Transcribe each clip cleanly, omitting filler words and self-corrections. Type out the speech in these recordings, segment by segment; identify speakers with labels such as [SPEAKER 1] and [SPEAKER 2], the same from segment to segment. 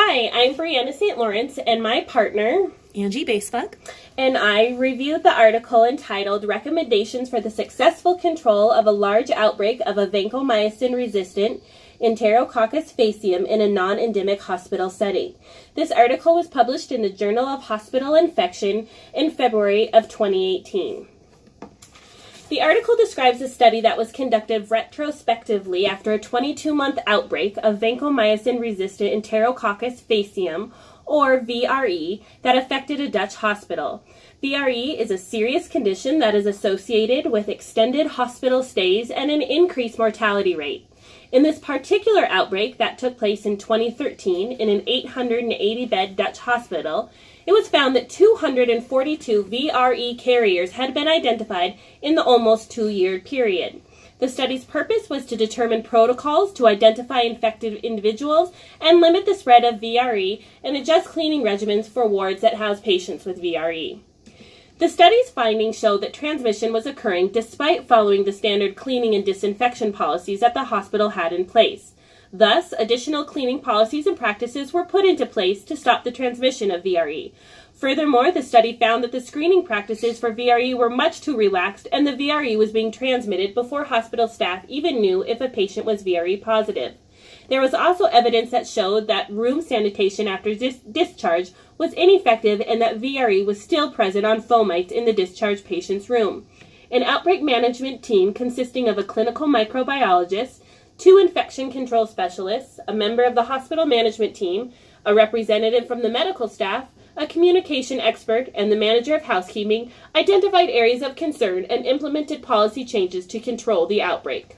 [SPEAKER 1] Hi, I'm Brianna St. Lawrence, and my partner,
[SPEAKER 2] Angie Basefuck,
[SPEAKER 1] and I reviewed the article entitled Recommendations for the Successful Control of a Large Outbreak of a Vancomycin-Resistant Enterococcus faecium in a Non-Endemic Hospital Setting. This article was published in the Journal of Hospital Infection in February of 2018. The article describes a study that was conducted retrospectively after a 22-month outbreak of vancomycin-resistant Enterococcus faecium, or VRE, that affected a Dutch hospital. VRE is a serious condition that is associated with extended hospital stays and an increased mortality rate. In this particular outbreak that took place in 2013 in an 880-bed Dutch hospital, it was found that 242 VRE carriers had been identified in the almost 2-year period. The study's purpose was to determine protocols to identify infected individuals and limit the spread of VRE and adjust cleaning regimens for wards that house patients with VRE. The study's findings showed that transmission was occurring despite following the standard cleaning and disinfection policies that the hospital had in place. Thus, additional cleaning policies and practices were put into place to stop the transmission of VRE. Furthermore, the study found that the screening practices for VRE were much too relaxed, and the VRE was being transmitted before hospital staff even knew if a patient was VRE positive. There was also evidence that showed that room sanitation after discharge was ineffective and that VRE was still present on fomites in the discharged patient's room. An outbreak management team consisting of a clinical microbiologist, 2 infection control specialists, a member of the hospital management team, a representative from the medical staff, a communication expert, and the manager of housekeeping identified areas of concern and implemented policy changes to control the outbreak.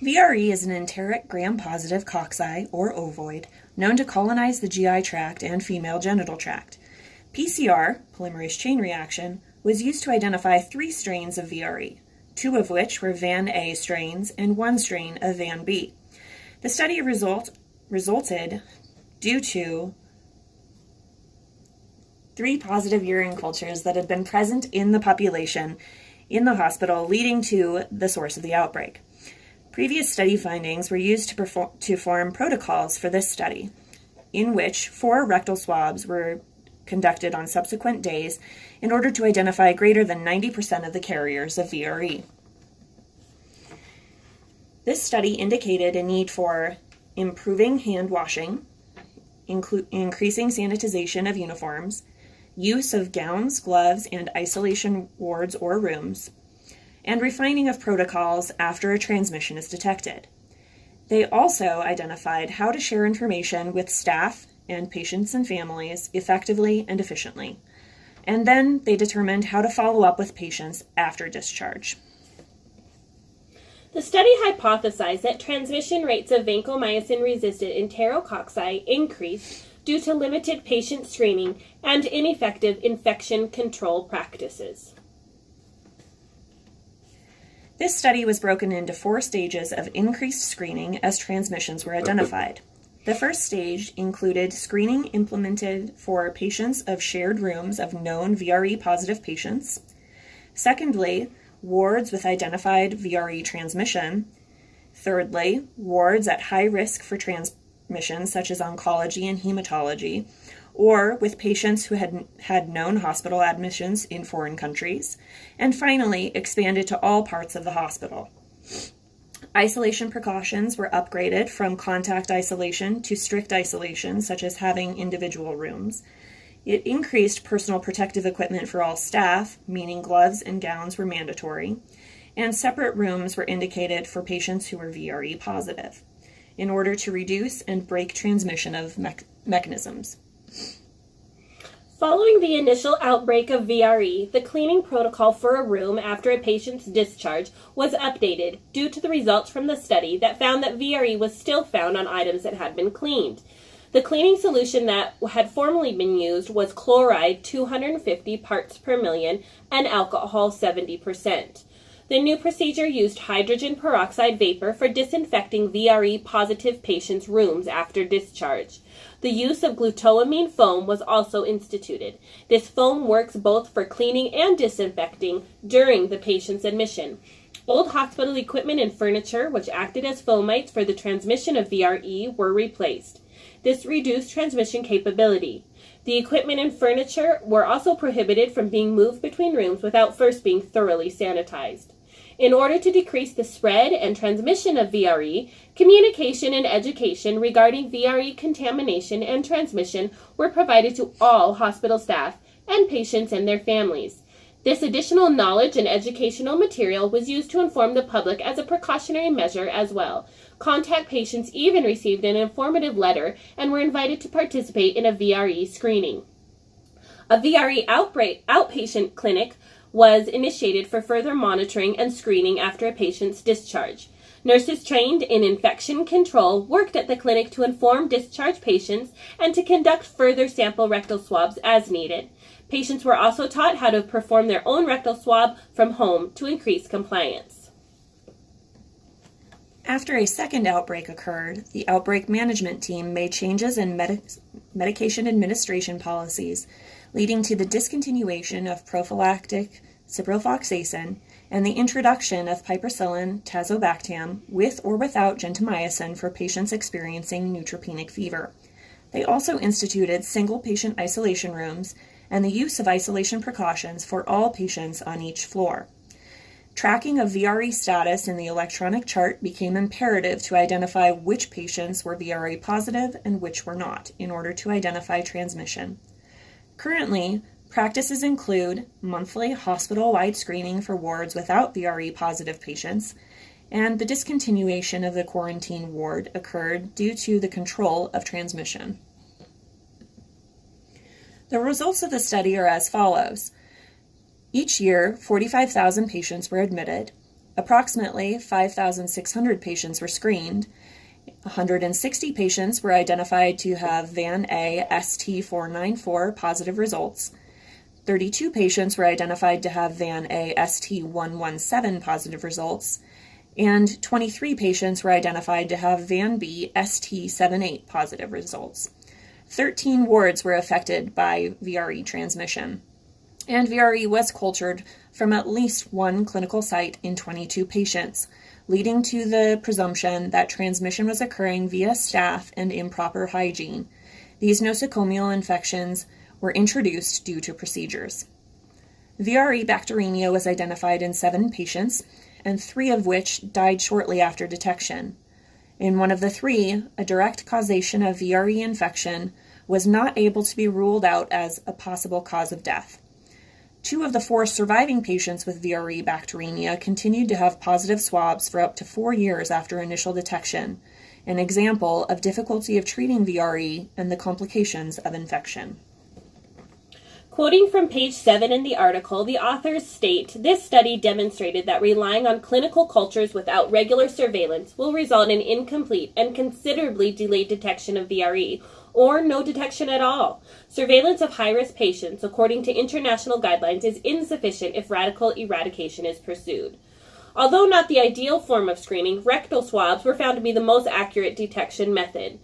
[SPEAKER 2] VRE is an enteric gram-positive cocci, or ovoid, known to colonize the GI tract and female genital tract. PCR, polymerase chain reaction, was used to identify 3 strains of VRE, 2 of which were Van A strains and 1 strain of Van B. The study resulted due to 3 positive urine cultures that had been present in the population in the hospital, leading to the source of the outbreak. Previous study findings were used to form protocols for this study, in which 4 rectal swabs were conducted on subsequent days in order to identify greater than 90% of the carriers of VRE. This study indicated a need for improving hand washing, increasing sanitization of uniforms, use of gowns, gloves, and isolation wards or rooms, and refining of protocols after a transmission is detected. They also identified how to share information with staff and patients and families effectively and efficiently. And then they determined how to follow up with patients after discharge.
[SPEAKER 1] The study hypothesized that transmission rates of vancomycin-resistant enterococci increased due to limited patient screening and ineffective infection control practices.
[SPEAKER 2] This study was broken into 4 stages of increased screening as transmissions were identified. The first stage included screening implemented for patients of shared rooms of known VRE positive patients. Secondly, wards with identified VRE transmission. Thirdly, wards at high risk for transmission, such as oncology and hematology, or with patients who had known hospital admissions in foreign countries. And finally, expanded to all parts of the hospital. Isolation precautions were upgraded from contact isolation to strict isolation, such as having individual rooms. It increased personal protective equipment for all staff, meaning gloves and gowns were mandatory, and separate rooms were indicated for patients who were VRE positive, in order to reduce and break transmission of mechanisms.
[SPEAKER 1] Following the initial outbreak of VRE, the cleaning protocol for a room after a patient's discharge was updated due to the results from the study that found that VRE was still found on items that had been cleaned. The cleaning solution that had formerly been used was chloride 250 parts per million and alcohol 70%. The new procedure used hydrogen peroxide vapor for disinfecting VRE positive patients' rooms after discharge. The use of glutamine foam was also instituted. This foam works both for cleaning and disinfecting during the patient's admission. Old hospital equipment and furniture, which acted as fomites for the transmission of VRE, were replaced. This reduced transmission capability. The equipment and furniture were also prohibited from being moved between rooms without first being thoroughly sanitized. In order to decrease the spread and transmission of VRE, communication and education regarding VRE contamination and transmission were provided to all hospital staff and patients and their families. This additional knowledge and educational material was used to inform the public as a precautionary measure as well. Contact patients even received an informative letter and were invited to participate in a VRE screening. A VRE outpatient clinic was initiated for further monitoring and screening after a patient's discharge. Nurses trained in infection control worked at the clinic to inform discharged patients and to conduct further sample rectal swabs as needed. Patients were also taught how to perform their own rectal swab from home to increase compliance.
[SPEAKER 2] After a second outbreak occurred, the outbreak management team made changes in medication administration policies, leading to the discontinuation of prophylactic ciprofloxacin and the introduction of piperacillin tazobactam with or without gentamicin for patients experiencing neutropenic fever. They also instituted single patient isolation rooms and the use of isolation precautions for all patients on each floor. Tracking of VRE status in the electronic chart became imperative to identify which patients were VRE positive and which were not, in order to identify transmission. Currently, practices include monthly hospital-wide screening for wards without VRE positive patients, and the discontinuation of the quarantine ward occurred due to the control of transmission. The results of the study are as follows. Each year, 45,000 patients were admitted, approximately 5,600 patients were screened, 160 patients were identified to have VAN-A ST494 positive results, 32 patients were identified to have VAN-A ST117 positive results, and 23 patients were identified to have VAN-B ST78 positive results. 13 wards were affected by VRE transmission, and VRE was cultured from at least one clinical site in 22 patients, leading to the presumption that transmission was occurring via staff and improper hygiene. These nosocomial infections were introduced due to procedures. VRE bacteremia was identified in 7 patients, and 3 of which died shortly after detection. In one of the 3, a direct causation of VRE infection was not able to be ruled out as a possible cause of death. 2 of the 4 surviving patients with VRE bacteremia continued to have positive swabs for up to 4 years after initial detection, an example of difficulty of treating VRE and the complications of infection.
[SPEAKER 1] Quoting from page 7 in the article, the authors state, "This study demonstrated that relying on clinical cultures without regular surveillance will result in incomplete and considerably delayed detection of VRE, or no detection at all. Surveillance of high-risk patients, according to international guidelines, is insufficient if radical eradication is pursued." Although not the ideal form of screening, rectal swabs were found to be the most accurate detection method.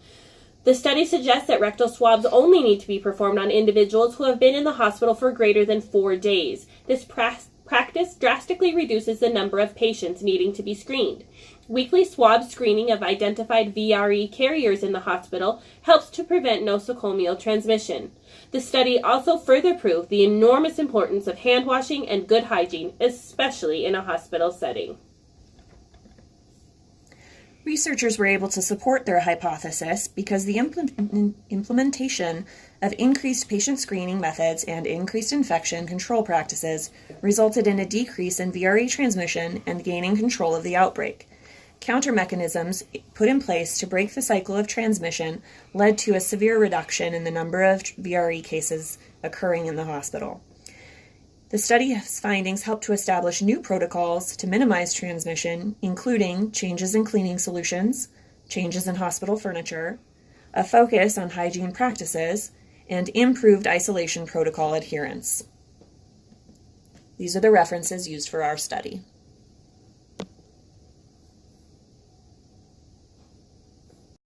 [SPEAKER 1] The study suggests that rectal swabs only need to be performed on individuals who have been in the hospital for greater than 4 days. This practice drastically reduces the number of patients needing to be screened. Weekly swab screening of identified VRE carriers in the hospital helps to prevent nosocomial transmission. The study also further proved the enormous importance of hand washing and good hygiene, especially in a hospital setting.
[SPEAKER 2] Researchers were able to support their hypothesis because the implementation of increased patient screening methods and increased infection control practices resulted in a decrease in VRE transmission and gaining control of the outbreak. Counter-mechanisms put in place to break the cycle of transmission led to a severe reduction in the number of VRE cases occurring in the hospital. The study's findings helped to establish new protocols to minimize transmission, including changes in cleaning solutions, changes in hospital furniture, a focus on hygiene practices, and improved isolation protocol adherence. These are the references used for our study.